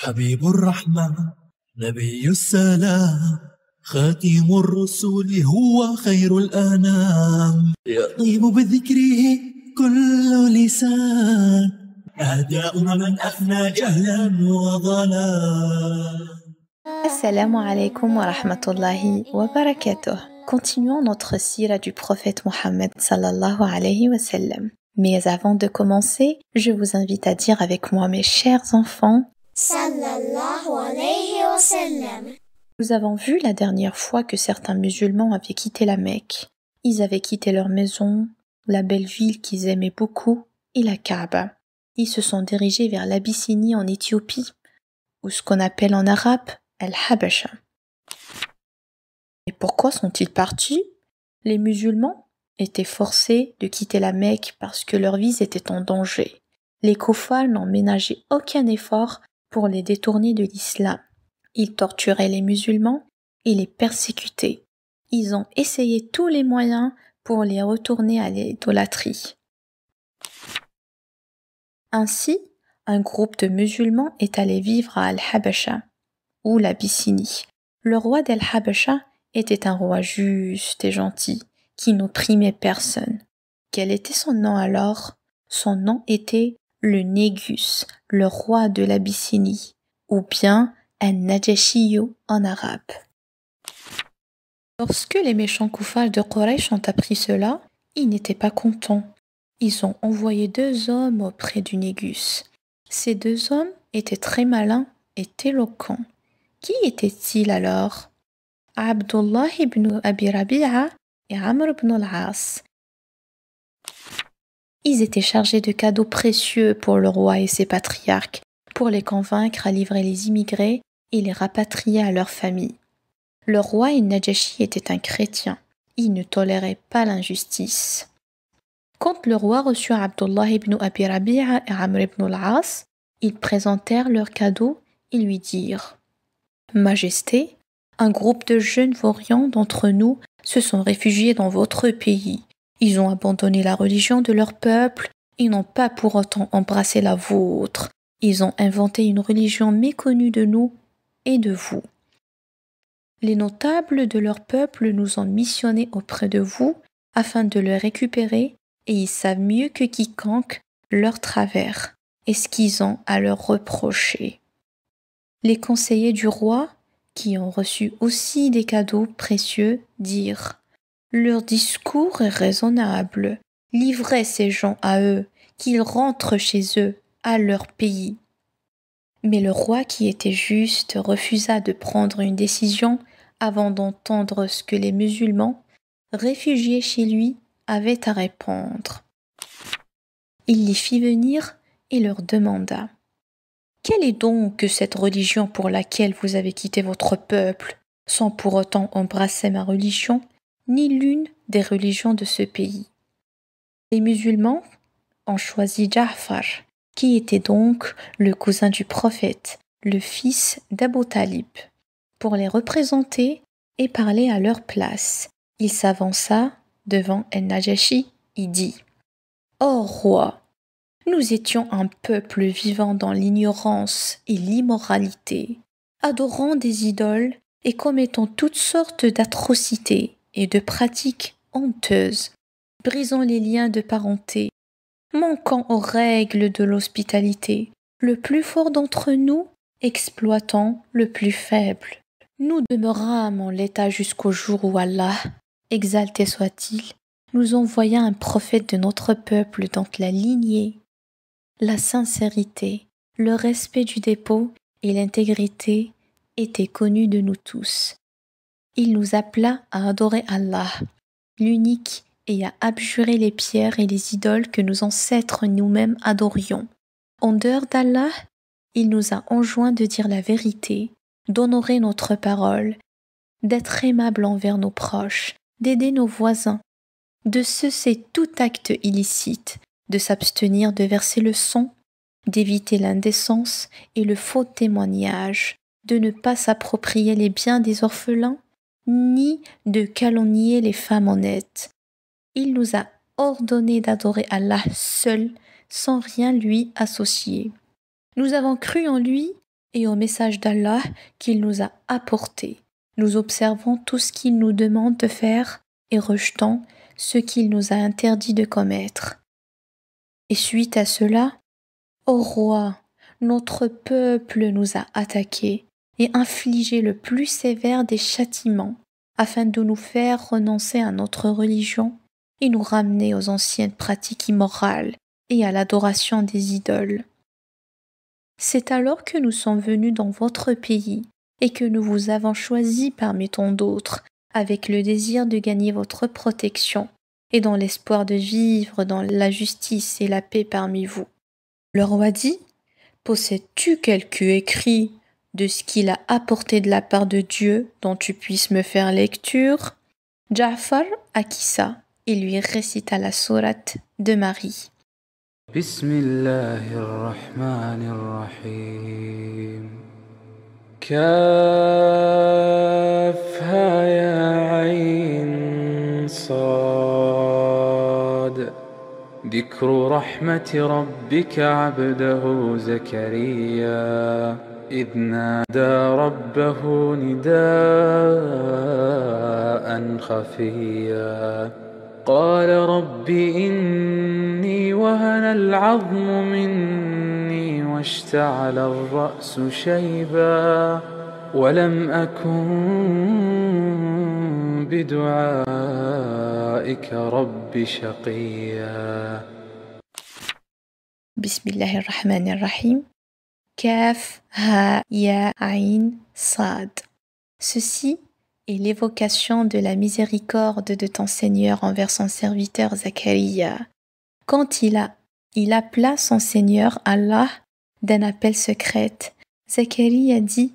حبيب الرحمة نبي السلام خاتم الرسل هو خير الأنام يطيب بذكره كل لسان أهداء من أفنى جهلا وضلال. Assalamu alaikum wa rahmatullahi wa barakatuh. Continuons notre sira du prophète Mohammed sallallahu alayhi wa sallam. Mais avant de commencer, je vous invite à dire avec moi, mes chers enfants, sallallahu alayhi wa sallam. Nous avons vu la dernière fois que certains musulmans avaient quitté la Mecque. Ils avaient quitté leur maison, la belle ville qu'ils aimaient beaucoup, et la Kaaba. Ils se sont dirigés vers l'Abyssinie en Éthiopie, ou ce qu'on appelle en arabe Al-Habasha. Et pourquoi sont-ils partis? Les musulmans étaient forcés de quitter la Mecque parce que leur vie était en danger. Les kuffars n'ont ménagé aucun effort pour les détourner de l'islam. Ils torturaient les musulmans et les persécutaient. Ils ont essayé tous les moyens pour les retourner à l'idolâtrie. Ainsi, un groupe de musulmans est allé vivre à Al-Habasha, ou l'Abyssinie. Le roi d'Al-Habasha était un roi juste et gentil, qui n'opprimait personne. Quel était son nom alors? Son nom était le Négus, le roi de l'Abyssinie, ou bien An-Najashiyu en arabe. Lorsque les méchants kuffars de Quraysh ont appris cela, ils n'étaient pas contents. Ils ont envoyé 2 hommes auprès du Négus. Ces 2 hommes étaient très malins et éloquents. Qui étaient-ils alors? Abdullah ibn Abi Rabi'a et Amr ibn al-As. Ils étaient chargés de cadeaux précieux pour le roi et ses patriarches, pour les convaincre à livrer les immigrés et les rapatrier à leur famille. Le roi Najashi était un chrétien. Il ne tolérait pas l'injustice. Quand le roi reçut Abdullah ibn Abi Rabi'a et Amr ibn al-As, ils présentèrent leurs cadeaux et lui dirent: Majesté, un groupe de jeunes vaurians d'entre nous se sont réfugiés dans votre pays. Ils ont abandonné la religion de leur peuple et n'ont pas pour autant embrassé la vôtre. Ils ont inventé une religion méconnue de nous et de vous. Les notables de leur peuple nous ont missionnés auprès de vous afin de le récupérer et ils savent mieux que quiconque leur travers et ce qu'ils ont à leur reprocher. Les conseillers du roi, qui ont reçu aussi des cadeaux précieux, dirent: Leur discours est raisonnable. Livrez ces gens à eux, qu'ils rentrent chez eux, à leur pays. Mais le roi, qui était juste, refusa de prendre une décision avant d'entendre ce que les musulmans, réfugiés chez lui, avaient à répondre. Il les fit venir et leur demanda: Quelle est donc cette religion pour laquelle vous avez quitté votre peuple, sans pour autant embrasser ma religion, ni l'une des religions de ce pays? Les musulmans ont choisi Ja'far, qui était donc le cousin du prophète, le fils d'Abu Talib, pour les représenter et parler à leur place. Il s'avança devant An-Najashi et dit: Ô roi, nous étions un peuple vivant dans l'ignorance et l'immoralité, adorant des idoles et commettant toutes sortes d'atrocités et de pratiques honteuses, brisant les liens de parenté, manquant aux règles de l'hospitalité, le plus fort d'entre nous exploitant le plus faible. Nous demeurâmes en l'état jusqu'au jour où Allah, exalté soit-il, nous envoya un prophète de notre peuple dont la lignée, la sincérité, le respect du dépôt et l'intégrité étaient connus de nous tous. Il nous appela à adorer Allah, l'unique, et à abjurer les pierres et les idoles que nos ancêtres nous-mêmes adorions. En dehors d'Allah, il nous a enjoint de dire la vérité, d'honorer notre parole, d'être aimable envers nos proches, d'aider nos voisins, de cesser tout acte illicite, de s'abstenir de verser le sang, d'éviter l'indécence et le faux témoignage, de ne pas s'approprier les biens des orphelins, ni de calomnier les femmes honnêtes. Il nous a ordonné d'adorer Allah seul, sans rien lui associer. Nous avons cru en lui et au message d'Allah qu'il nous a apporté. Nous observons tout ce qu'il nous demande de faire et rejetons ce qu'il nous a interdit de commettre. Et suite à cela, ô roi, notre peuple nous a attaqués et infligé le plus sévère des châtiments afin de nous faire renoncer à notre religion et nous ramener aux anciennes pratiques immorales et à l'adoration des idoles. C'est alors que nous sommes venus dans votre pays et que nous vous avons choisi parmi tant d'autres avec le désir de gagner votre protection et dans l'espoir de vivre dans la justice et la paix parmi vous. Le roi dit: possèdes-tu quelque écrit de ce qu'il a apporté de la part de Dieu dont tu puisses me faire lecture? Ja'far acquiesça et lui récita la sourate de Marie. Bismillahirrahmanirrahim. كافها يا عين صاد ذكر رحمة ربك عبده زكريا إذ نادى ربه نداء خفيا قال رب إني وهن العظم مني واشتعل الرأس شيبا ولم أكن بدعائك رب شقيا. Bismillahirrahmanirrahim. Kaf, ha, ya, ain, sad. Ceci est l'évocation de la miséricorde de ton Seigneur envers son serviteur Zacharia. Quand il appela son Seigneur Allah d'un appel secret, Zacharia dit: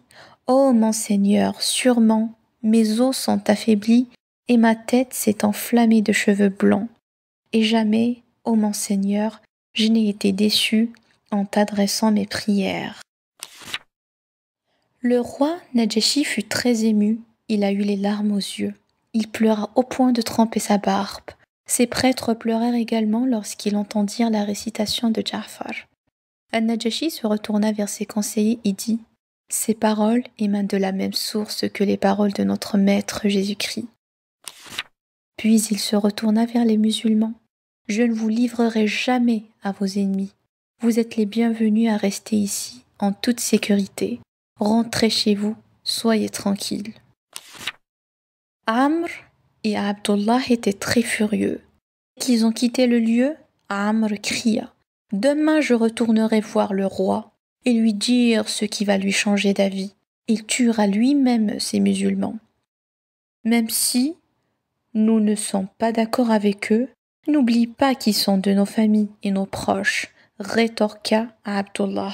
ô mon Seigneur, sûrement mes os sont affaiblis et ma tête s'est enflammée de cheveux blancs. Et jamais, ô mon Seigneur, je n'ai été déçu en t'adressant mes prières. Le roi Najashi fut très ému, il a eu les larmes aux yeux. Il pleura au point de tremper sa barbe. Ses prêtres pleurèrent également lorsqu'ils entendirent la récitation de Ja'far. Al-Najashi se retourna vers ses conseillers et dit: ces paroles émanent de la même source que les paroles de notre maître Jésus-Christ. Puis il se retourna vers les musulmans. Je ne vous livrerai jamais à vos ennemis. Vous êtes les bienvenus à rester ici en toute sécurité. Rentrez chez vous, soyez tranquilles. Amr et Abdullah étaient très furieux. Dès qu'ils ont quitté le lieu, Amr cria: demain je retournerai voir le roi et lui dire ce qui va lui changer d'avis. Il tuera lui-même ces musulmans. Même si nous ne sommes pas d'accord avec eux, n'oublie pas qu'ils sont de nos familles et nos proches, rétorqua Abdullah.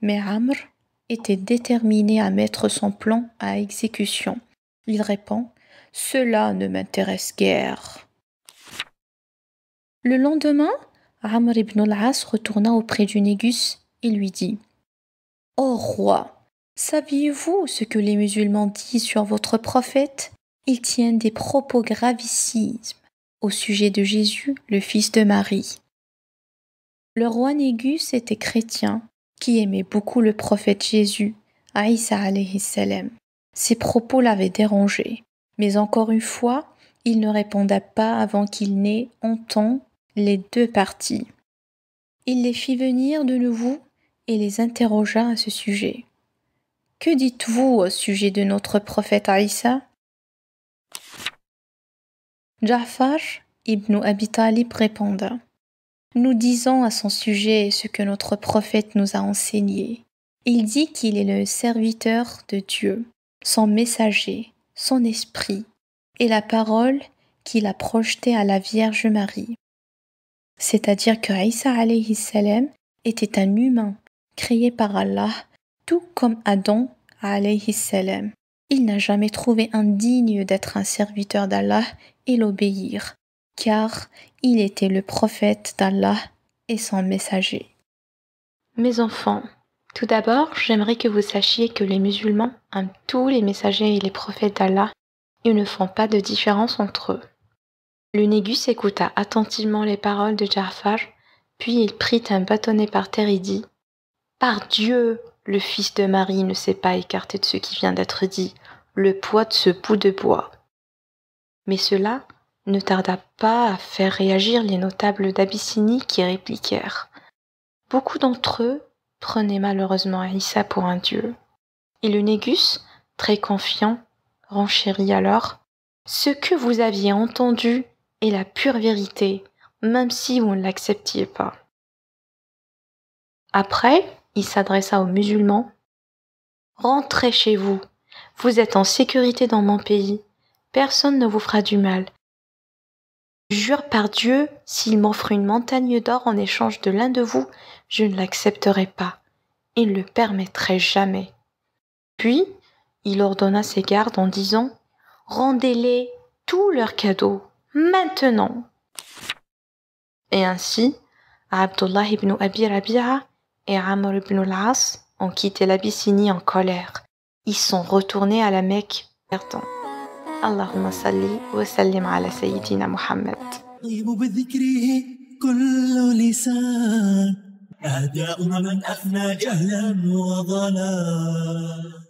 Mais Amr était déterminé à mettre son plan à exécution. Il répond: cela ne m'intéresse guère. Le lendemain, Amr ibn al-As retourna auprès du Négus et lui dit: ô roi, saviez-vous ce que les musulmans disent sur votre prophète? Ils tiennent des propos gravissimes au sujet de Jésus, le fils de Marie. Le roi Négus était chrétien qui aimait beaucoup le prophète Jésus, Aïssa alayhi salam. Ses propos l'avaient dérangé, mais encore une fois, il ne répondait pas avant qu'il n'ait entendu les deux parties. Il les fit venir de nouveau et les interrogea à ce sujet. Que dites-vous au sujet de notre prophète Aïssa? Ja'far ibn Abi Talib répondit: nous disons à son sujet ce que notre prophète nous a enseigné. Il dit qu'il est le serviteur de Dieu, son messager, son esprit, et la parole qu'il a projetée à la Vierge Marie. C'est-à-dire que Aïssa alayhi salam était un humain créé par Allah, tout comme Adam alayhi salam. Il n'a jamais trouvé indigne d'être un serviteur d'Allah et l'obéir, car il était le prophète d'Allah et son messager. Mes enfants, tout d'abord, j'aimerais que vous sachiez que les musulmans aiment tous les messagers et les prophètes d'Allah et ne font pas de différence entre eux. Le Négus écouta attentivement les paroles de Ja'far, puis il prit un bâtonnet par terre et dit: par Dieu, Le fils de Marie ne s'est pas écarté de ce qui vient d'être dit, le poids de ce bout de bois. Mais cela ne tarda pas à faire réagir les notables d'Abyssinie qui répliquèrent. Beaucoup d'entre eux prenaient malheureusement Issa pour un dieu. Et le Négus, très confiant, renchérit alors « Ce que vous aviez entendu est la pure vérité, même si vous ne l'acceptiez pas. » Après, il s'adressa aux musulmans. « Rentrez chez vous, vous êtes en sécurité dans mon pays, personne ne vous fera du mal. Je jure par Dieu, s'il m'offre une montagne d'or en échange de l'un de vous, je ne l'accepterai pas, et ne le permettrai jamais. » Puis, il ordonna ses gardes en disant « Rendez-les tous leurs cadeaux, maintenant !» Et ainsi, Abdullah ibn Abi Rabi'a et Amr ibn al-As ont quitté l'Abyssinie en colère. Ils sont retournés à la Mecque perdants. Allahumma salli wa sallim ala Sayyidina Muhammad. يطيب بذكره كل لسان أهداء من أفنى جهلا وضلال